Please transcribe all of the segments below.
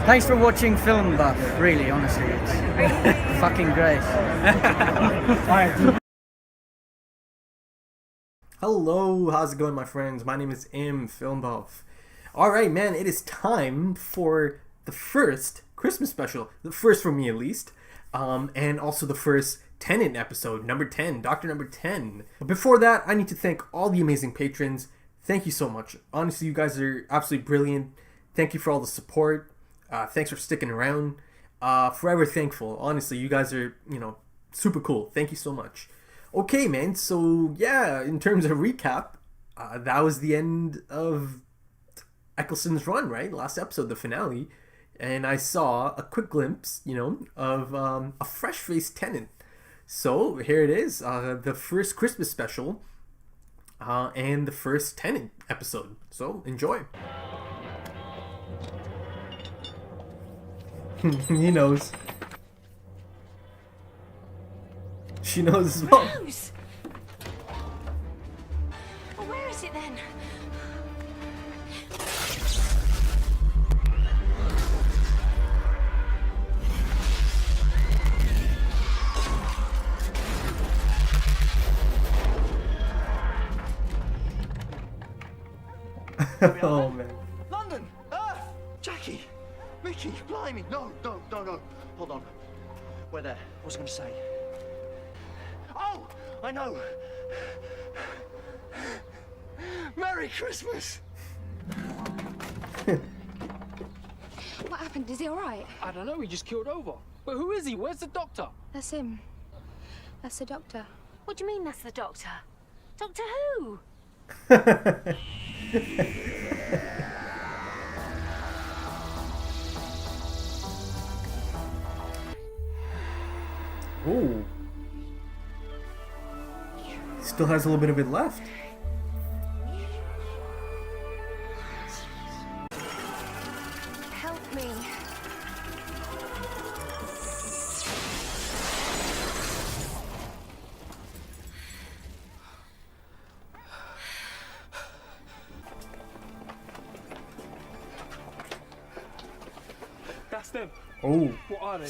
Thanks for watching Film Buff. Really, honestly, it's fucking great. Hello, how's it going, my friends? My name is Film Buff. Alright, man, it is time for the first Christmas special. The first for me, at least. And also the first Tenet episode, number 10, Doctor Number 10. But before that, I need to thank all the amazing patrons. Thank you so much. Honestly, you guys are absolutely brilliant. Thank you for all the support. Thanks for sticking around. Forever thankful. Honestly, you guys are, super cool. Thank you so much. Okay, man, so yeah, in terms of recap, that was the end of Eccleston's run, right? Last episode, the finale. And I saw a quick glimpse, of a fresh-faced Tennant. So here it is, the first Christmas special, and the first Tennant episode. So enjoy. He knows. She knows as well. Rose! Well, where is it then? Oh man. London! Earth! Jackie! Mickey! Blimey! No. Hold on. We're there. What was I going to say? Oh! I know! Merry Christmas! What happened? Is he alright? I don't know, he just killed over. But who is he? Where's the doctor? That's him. That's the doctor. What do you mean that's the doctor? Doctor who? Oh. Still has a little bit of it left. Help me. That's them. Oh. What are they?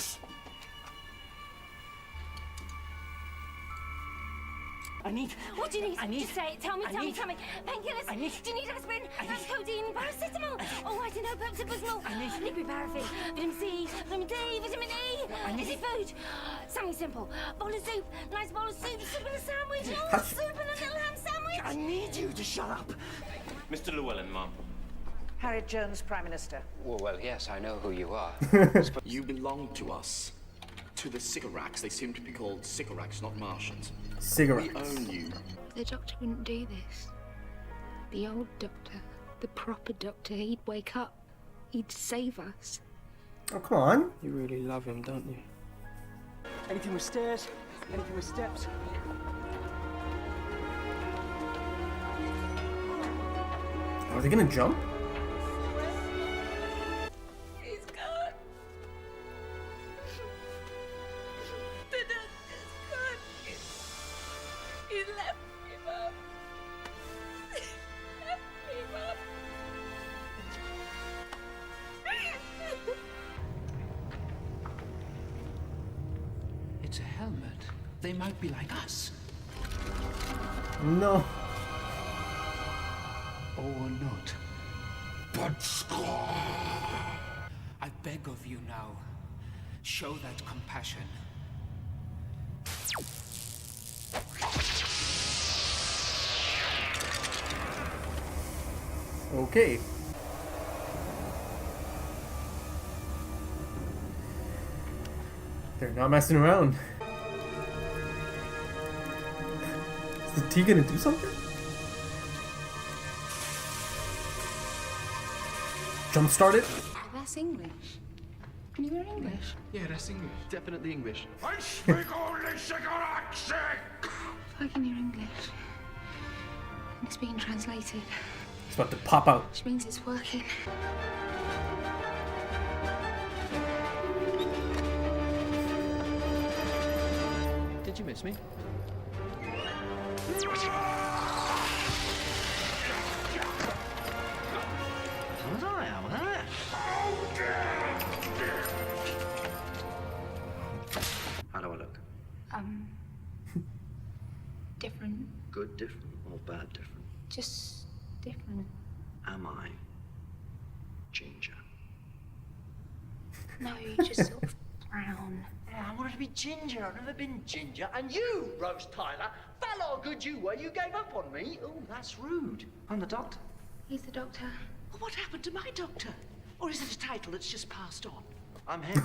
What do you need? Just say it. Tell me. Painkillers? Do you need aspirin? Codeine? Paracetamol? Oh, I don't know. Pepto-Bismol? Liquid paraffin? Vitamin C? Vitamin D? Vitamin E? Is it food? Something simple. Bowl of soup. Nice bowl of soup. Soup and a sandwich. Oh, soup and a little ham sandwich. I need you to shut up! Mr. Llewellyn, Mum. Harriet Jones, Prime Minister. Well, yes, I know who you are. You belong to us. To the Sycorax. They seem to be called Sycorax, not Martians. Cigarettes. We own you. The doctor wouldn't do this. The old doctor. The proper doctor. He'd wake up. He'd save us. Oh, come on. You really love him, don't you? Anything with stairs? Anything with steps? Are they gonna jump? He's gone. The doctor's gone. He left me, Mum. Left me, Mum. It's a helmet. They might be like us. No. Or not. But score! I beg of you now, show that compassion. Okay. They're not messing around. Is the T gonna do something? Jumpstart it? That's English. Can you hear English? Yeah, that's English. Definitely English. I speak only Sycorax! If I can hear English. It's being translated. It's about to pop out. Which means it's working. Did you miss me? Was I, am I? Good different or bad different? Just different. Am I ginger? No, you're just sort of brown. Yeah, I wanted to be ginger. I've never been ginger. And you, Rose Tyler, that lot of good you were, you gave up on me. Oh, that's rude. I'm the doctor. He's the doctor. Well, what happened to my doctor? Or is it a title that's just passed on? I'm him.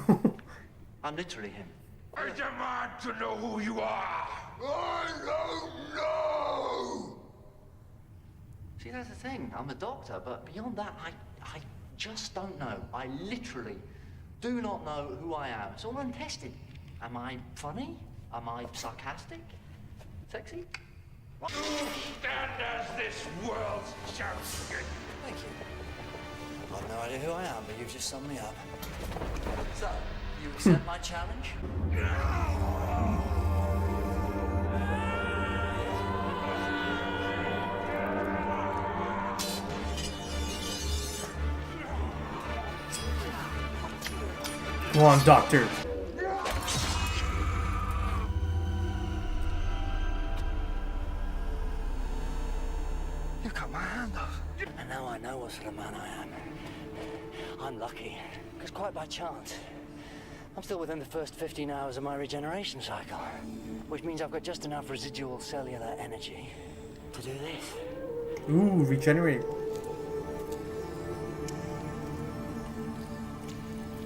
I'm literally him. I demand to know who you are. I don't know! See, that's the thing. I'm a doctor, but beyond that, I just don't know. I literally do not know who I am. It's all untested. Am I funny? Am I sarcastic? Sexy? You stand as this world's champion. Thank you. I've no idea who I am, but you've just summed me up. So, you accept my challenge? Go on, Doctor. You cut my hand off. And now I know what sort of man I am. I'm lucky, because quite by chance, I'm still within the first 15 hours of my regeneration cycle, which means I've got just enough residual cellular energy to do this. Ooh, regenerate.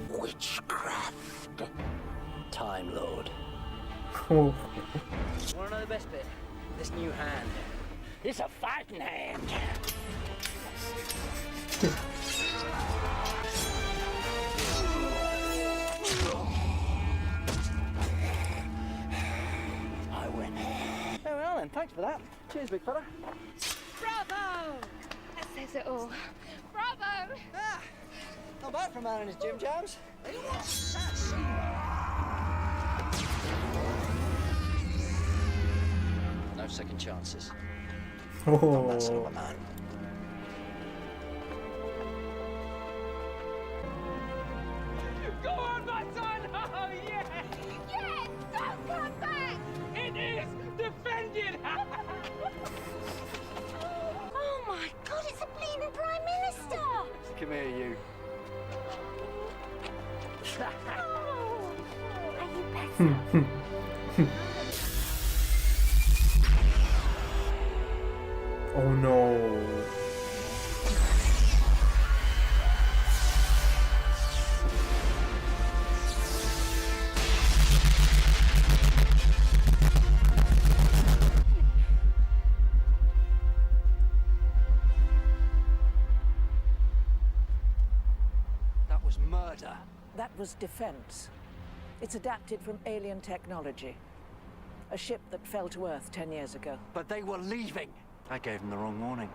Witchcraft. Time Lord. Oh. Wanna know the best bit? This new hand. It's a fighting hand. I win. Very well then, thanks for that. Cheers, big fella. Bravo! That says it all. Bravo! Ah, not bad for a man in his gym jams. No second chances. I'm that sort of a man. Go on, my son! Oh, yes! Yes! Don't come back! It is defended! Oh my God, it's a bleeding Prime Minister! Come here, you. Oh, are you better? Oh no. That was murder. That was Defense. It's adapted from alien technology. A ship that fell to Earth 10 years ago. But they were leaving. I gave them the wrong warning.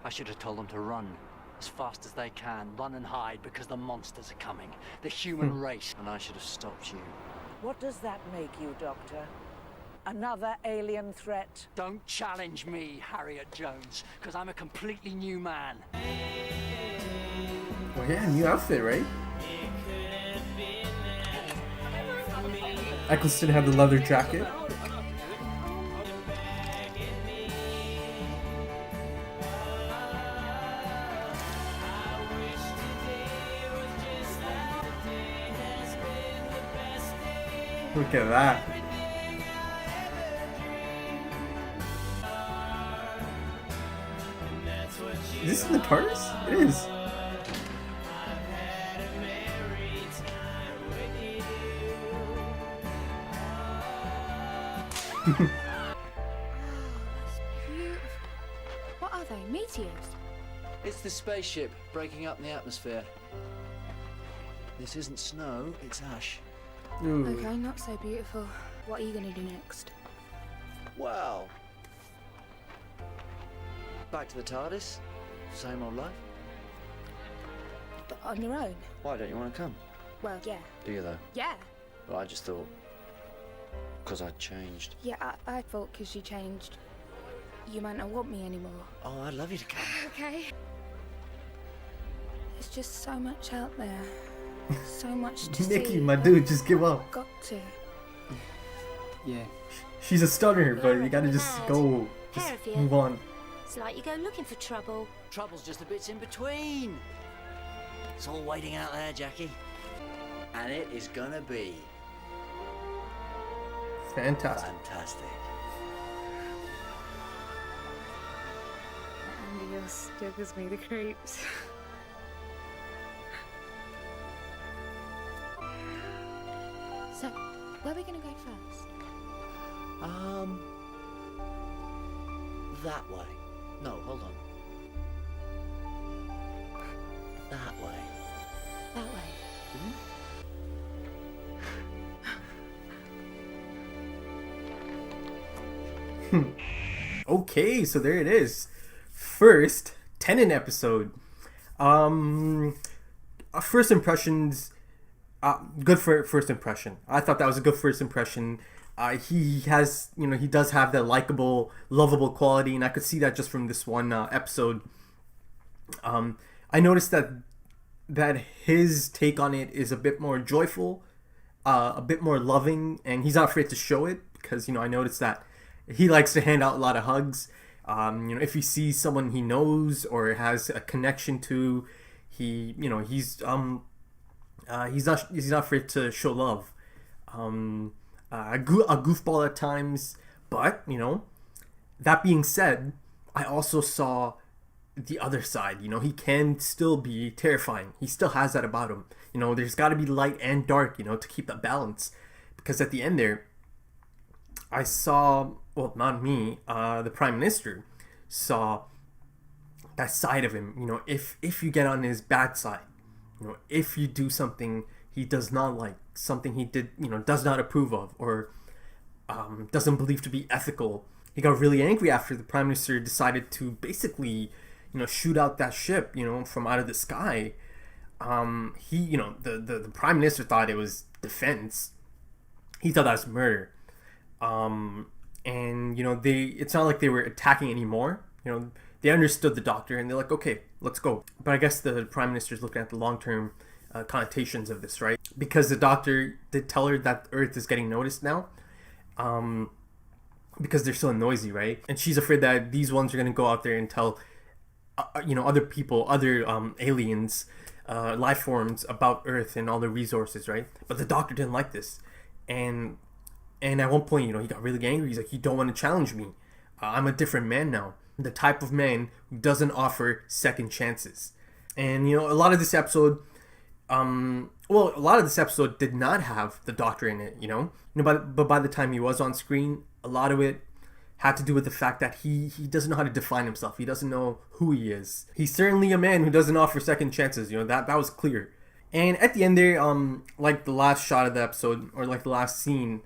I should have told them to run as fast as they can. Run and hide because the monsters are coming. The human race. And I should have stopped you. What does that make you, Doctor? Another alien threat? Don't challenge me, Harriet Jones, because I'm a completely new man. Oh yeah, new outfit, right? Eccleston had the leather jacket. Look at that. Is this in the TARDIS? It is. What are they? Meteors? It's the spaceship breaking up in the atmosphere. This isn't snow, it's ash. Ooh. Okay, not so beautiful. What are you gonna do next? Wow. Back to the TARDIS. Same old life. But on your own? Why don't you want to come? Well, yeah. Do you though? Yeah. Well, I just thought, because I'd changed. Yeah, I thought because you changed, you might not want me anymore. Oh, I'd love you to come. Okay. There's just so much out there. So much to see. Nikki, my dude, just give up. Got to. Yeah. She's a stunner, but you gotta You're just mad. go, just Pair of you. move on. It's like you go looking for trouble. Trouble's just the bits in between. It's all waiting out there, Jackie. And it is gonna be Fantastic. fantastic. Andy, your still gives me the creeps. So, where are we gonna go first? That way. No, hold on. That way. That way. Okay, so there it is. First Tenet episode. First impressions. Good for first impression. I thought that was a good first impression. He has, he does have that likable, lovable quality, and I could see that just from this one episode. I noticed that his take on it is a bit more joyful, a bit more loving, and he's not afraid to show it because I noticed that he likes to hand out a lot of hugs. If he sees someone he knows or has a connection to, he's not afraid to show love. A goofball at times, but that being said, I also saw the other side. He can still be terrifying. He still has that about him. There's got to be light and dark, to keep that balance. Because at the end there, I saw, well, not me, the Prime Minister saw that side of him. If you get on his bad side, if you do something he does not like, something he did, does not approve of, or doesn't believe to be ethical, he got really angry after the Prime Minister decided to basically, shoot out that ship, from out of the sky. The Prime Minister thought it was defense. He thought that was murder. It's not like they were attacking anymore. They understood the Doctor and they're like, okay, let's go. But I guess the Prime Minister's looking at the long-term connotations of this, right? Because the Doctor did tell her that Earth is getting noticed now, because they're so noisy, right? And she's afraid that these ones are going to go out there and tell other people, other aliens, life forms about Earth and all the resources, right? But the Doctor didn't like this, and at one point, he got really angry. He's like, you don't want to challenge me. I'm a different man now, the type of man who doesn't offer second chances. And a lot of this episode did not have the Doctor in it, but by the time he was on screen, a lot of it had to do with the fact that he doesn't know how to define himself. He doesn't know who he is. He's certainly a man who doesn't offer second chances. That was clear. And at the end there, like the last shot of the episode, or like the last scene,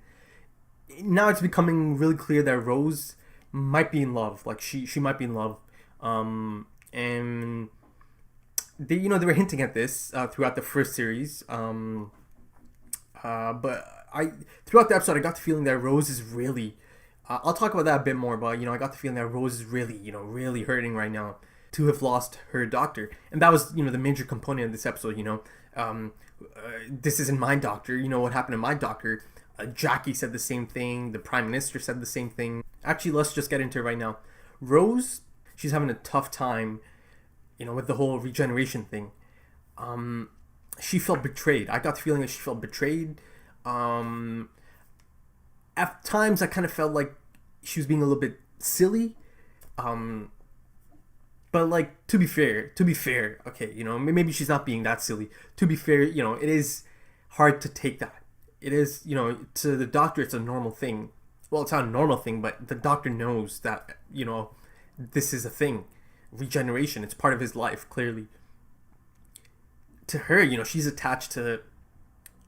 now it's becoming really clear that Rose might be in love. Like she might be in love. And they were hinting at this throughout the first series. But throughout the episode, I got the feeling that Rose is really, I'll talk about that a bit more, but I got the feeling that Rose is really, really hurting right now to have lost her Doctor. And that was, the major component of this episode. This isn't my Doctor. What happened to my Doctor? Jackie said the same thing. The Prime Minister said the same thing. Actually, let's just get into it right now. Rose, she's having a tough time, with the whole regeneration thing. She felt betrayed. I got the feeling that she felt betrayed. At times, I kind of felt like she was being a little bit silly. But like, to be fair, okay, maybe she's not being that silly. To be fair, it is hard to take that. It is, to the Doctor, it's a normal thing. Well, it's not a normal thing, but the Doctor knows that, this is a thing. Regeneration, it's part of his life, clearly. To her, she's attached to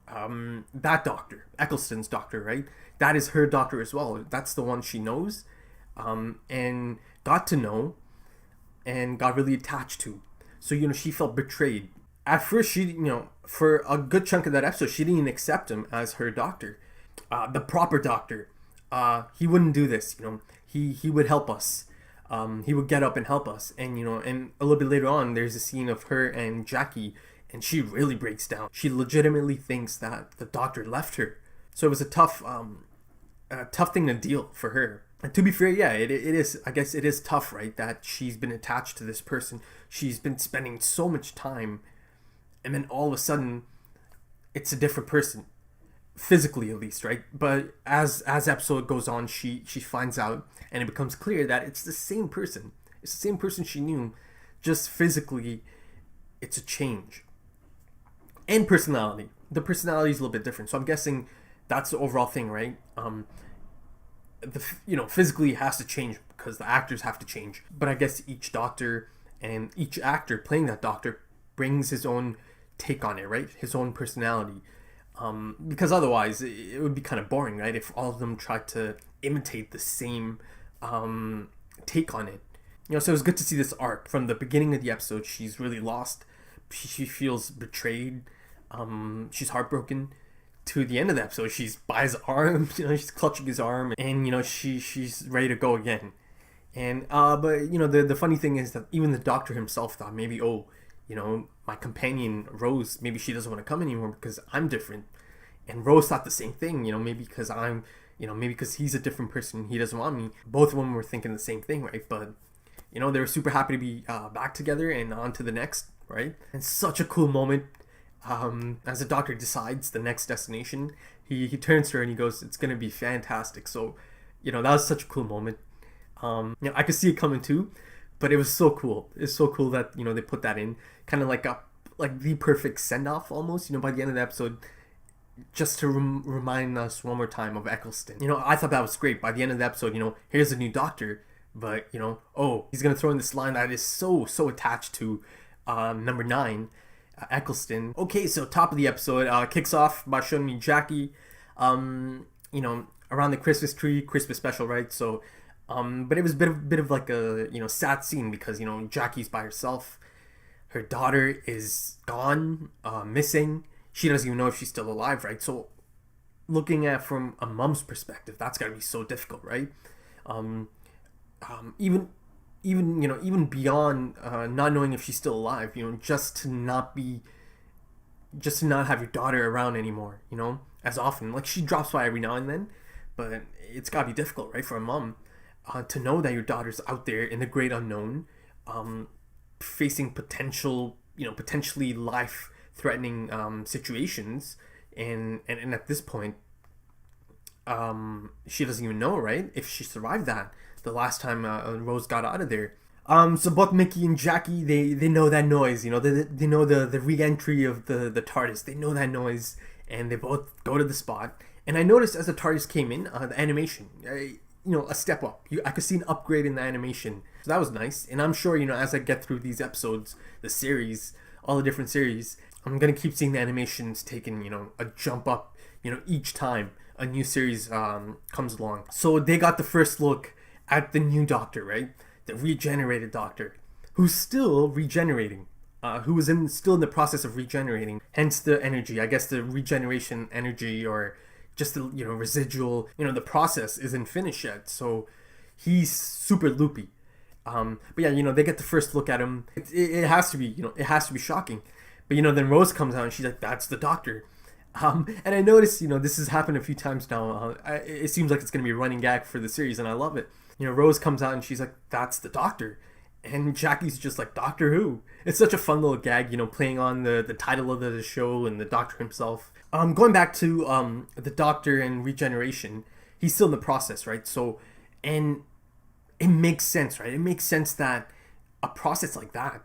that Doctor, Eccleston's Doctor, right? That is her Doctor as well. That's the one she knows, and got to know, and got really attached to. So, she felt betrayed. At first, she, for a good chunk of that episode, she didn't even accept him as her Doctor. The proper Doctor. He wouldn't do this, he would help us. He would get up and help us. And, and a little bit later on, there's a scene of her and Jackie, and she really breaks down. She legitimately thinks that the Doctor left her. So it was a tough a tough thing to deal for her. And to be fair, yeah, it is, I guess it is tough, right? That she's been attached to this person. She's been spending so much time, and then all of a sudden, it's a different person. Physically, at least, right? But as episode goes on, she finds out, and it becomes clear that it's the same person. It's the same person she knew, just physically, it's a change. And personality. The personality is a little bit different. So I'm guessing that's the overall thing, right? Physically it has to change because the actors have to change. But I guess each doctor and each actor playing that doctor brings his own take on it, right? His own personality. Because otherwise it would be kind of boring, right? If all of them tried to imitate the same take on it. So it was good to see this arc. From the beginning of the episode, she's really lost. She feels betrayed. She's heartbroken. To the end of the episode, she's by his arm. She's clutching his arm, and she's ready to go again. And but the funny thing is that even the doctor himself thought maybe, my companion Rose, maybe she doesn't want to come anymore because I'm different. And Rose thought the same thing. Maybe because maybe because he's a different person, he doesn't want me. Both of them were thinking the same thing, right? But they were super happy to be back together and on to the next, right? And such a cool moment. As the doctor decides the next destination, he turns to her and he goes, "It's gonna be fantastic." So, that was such a cool moment. I could see it coming too, but it was so cool. It's so cool that they put that in, kind of like the perfect send off almost. By the end of the episode, just to remind us one more time of Eccleston. I thought that was great. By the end of the episode, here's a new doctor, but he's gonna throw in this line that is so attached to number 9. Eccleston. Okay, so top of the episode kicks off by showing me Jackie, around the Christmas tree, Christmas special, right? So, but it was a bit of like a sad scene because Jackie's by herself, her daughter is gone, missing. She doesn't even know if she's still alive, right? So, looking at from a mom's perspective, that's gotta be so difficult, right? Even beyond not knowing if she's still alive, just to not have your daughter around anymore, as often. Like, she drops by every now and then, but it's gotta be difficult, right, for a mom to know that your daughter's out there in the great unknown, facing potentially life-threatening situations, and at this point, she doesn't even know, right, if she survived that. The last time Rose got out of there. So both Mickey and Jackie, they know that noise, they know the re-entry of the TARDIS. They know that noise, and they both go to the spot. And I noticed as the TARDIS came in, the animation, a step up. I could see an upgrade in the animation. So that was nice. And I'm sure, as I get through these episodes, the series, all the different series, I'm going to keep seeing the animations taking, a jump up, each time a new series comes along. So they got the first look at the new doctor, right? The regenerated doctor, who's still regenerating, who was still in the process of regenerating. Hence the energy, I guess the regeneration energy, or just the residual. The process isn't finished yet, so he's super loopy. But yeah, they get the first look at him. It has to be, it has to be shocking. But then Rose comes out and she's like, "That's the doctor." And I noticed, this has happened a few times now. It seems like it's gonna be a running gag for the series, and I love it. Rose comes out and she's like, "That's the doctor," and Jackie's just like, "Doctor who?" It's such a fun little gag, playing on the title of the show and the doctor himself. Going back to the doctor and regeneration, he's still in the process, right? So, and it makes sense, right? It makes sense that a process like that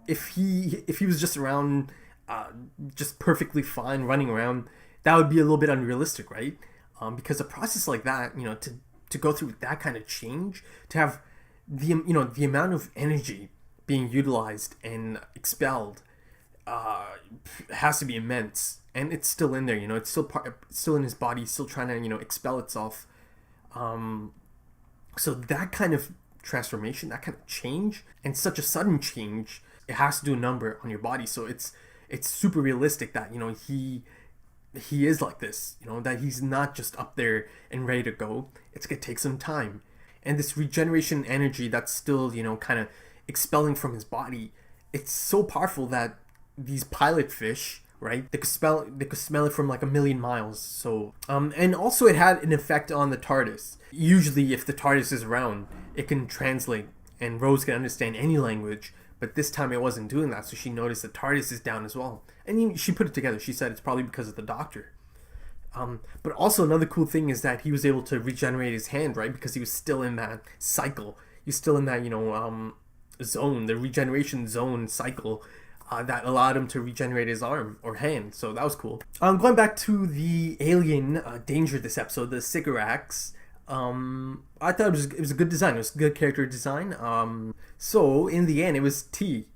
if he was just around, just perfectly fine running around, that would be a little bit unrealistic, right? Because a process like that, to go through that kind of change, to have the amount of energy being utilized and expelled, has to be immense, and it's still in there. It's still in his body, still trying to expel itself. So that kind of transformation, that kind of change, and such a sudden change, it has to do a number on your body. So it's super realistic that he is like this, that he's not just up there and ready to go. It's gonna take some time. And this regeneration energy that's still, kind of expelling from his body, it's so powerful that these pilot fish, right? They could smell it from like a million miles. So and also it had an effect on the TARDIS. Usually if the TARDIS is around, it can translate and Rose can understand any language, but this time it wasn't doing that, so she noticed the TARDIS is down as well. And she put it together. She said it's probably because of the Doctor. But also another cool thing is that he was able to regenerate his hand, right? Because he was still in that cycle. He's still in that, zone, the regeneration zone cycle that allowed him to regenerate his arm or hand. So that was cool. Going back to the alien danger this episode, the Sycorax. I thought it was a good design. It was a good character design. So in the end, it was T.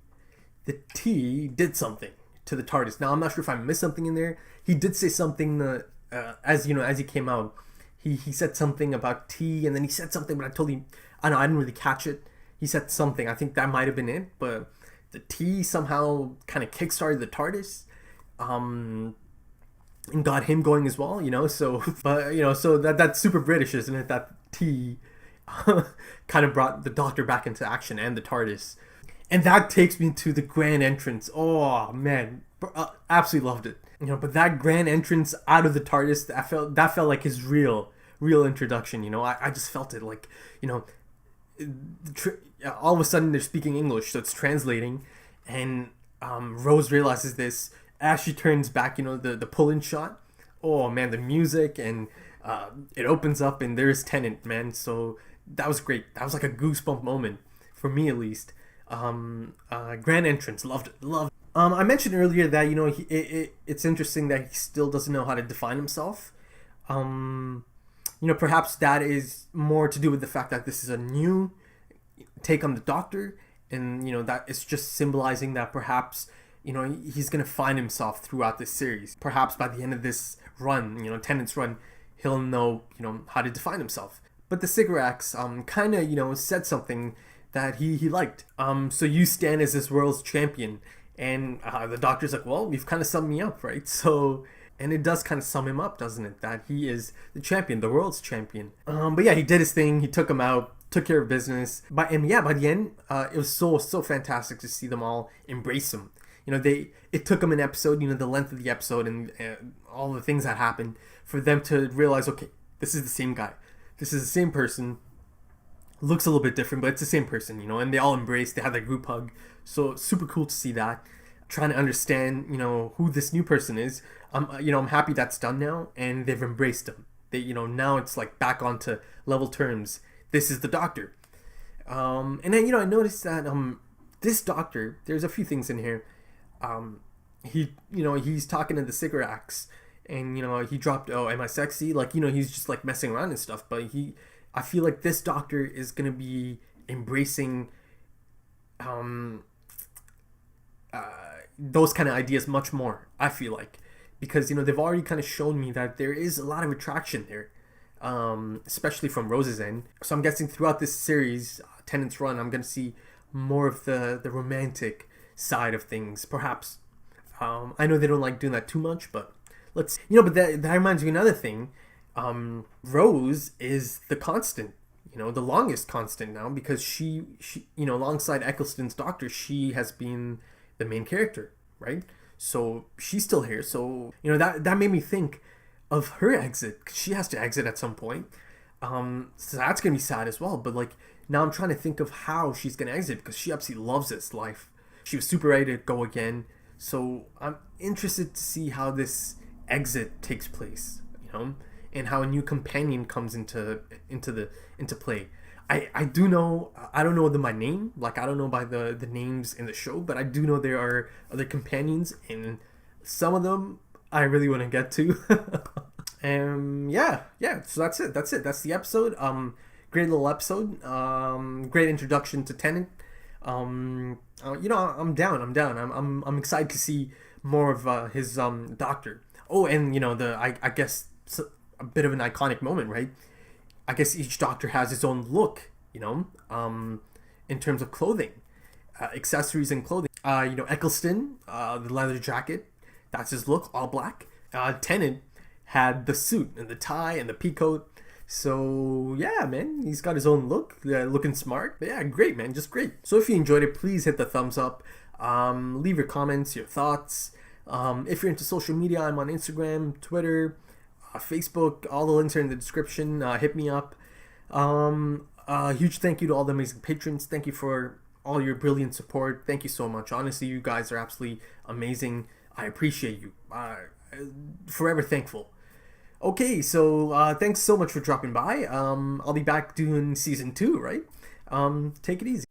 The T did something to the TARDIS. Now I'm not sure if I missed something in there. He did say something as he came out. He said something about T, and then he said something, but I didn't really catch it. He said something. I think that might have been it, but the T somehow kind of kickstarted the TARDIS. And got him going as well, so that's super British, isn't it? That T kind of brought the Doctor back into action and the TARDIS. And that takes me to the grand entrance. Oh man, absolutely loved it. But that grand entrance out of the TARDIS, that felt like his real introduction. I just felt it like, all of a sudden they're speaking English, so it's translating, and Rose realizes this as she turns back, the pull-in shot. Oh man, the music, and it opens up and there's Tennant, man. So that was great. That was like a goosebump moment for me, at least. Grand entrance, loved it. I mentioned earlier that it's interesting that he still doesn't know how to define himself. Perhaps that is more to do with the fact that this is a new take on the Doctor, and that it's just symbolizing that perhaps he's gonna find himself throughout this series. Perhaps by the end of this run, Tennant's run, he'll know how to define himself. But the Sycorax kind of said something that he liked. So you stand as this world's champion, and the Doctor's like, well, you've kind of summed me up, right? So, and it does kind of sum him up, doesn't it? That he is the champion, the world's champion. But yeah, he did his thing. He took him out, took care of business. By the end, it was so fantastic to see them all embrace him. It took them an episode, the length of the episode and all the things that happened for them to realize, okay, this is the same guy. This is the same person. Looks a little bit different, but it's the same person, and they all embraced. They had that group hug. So super cool to see that. Trying to understand, who this new person is. I'm happy that's done now, and they've embraced him. They, now it's like back onto level terms. This is the Doctor. And then, I noticed that this Doctor, there's a few things in here. He's talking to the Sycorax, and he dropped, oh, am I sexy? Like, he's just like messing around and stuff, but I feel like this Doctor is gonna be embracing those kind of ideas much more, I feel like, because they've already kind of shown me that there is a lot of attraction there, especially from Rose's end. So I'm guessing throughout this series, Tennant's run, I'm gonna see more of the romantic side of things, perhaps. I know they don't like doing that too much, but let's, but that reminds me of another thing. Rose is the constant, the longest constant now, because she alongside Eccleston's Doctor, she has been the main character, right? So she's still here. So that made me think of her exit, 'cause she has to exit at some point. So that's gonna be sad as well. But like, now I'm trying to think of how she's gonna exit, because she absolutely loves this life. She was super ready to go again. So I'm interested to see how this exit takes place, and how a new companion comes into play. I do know, I don't know them by name, like I don't know by the names in the show, but I do know there are other companions, and some of them I really want to get to. Yeah, so that's it. That's the episode. Great little episode. Great introduction to Tennant. I'm down. I'm excited to see more of his Doctor. Oh, and I guess a bit of an iconic moment, right? I guess each Doctor has his own look, in terms of clothing, accessories and clothing. Eccleston, the leather jacket, that's his look, all black. Tennant had the suit and the tie and the peacoat. So yeah, man, he's got his own look, looking smart. But yeah, great, man, just great. So if you enjoyed it, please hit the thumbs up. Leave your comments, your thoughts. If you're into social media, I'm on Instagram, Twitter, Facebook. All the links are in the description. Hit me up. Huge thank you to all the amazing patrons. Thank you for all your brilliant support. Thank you so much. Honestly, you guys are absolutely amazing. I appreciate you. Forever thankful. Okay, so thanks so much for dropping by. I'll be back doing season 2, right? Take it easy.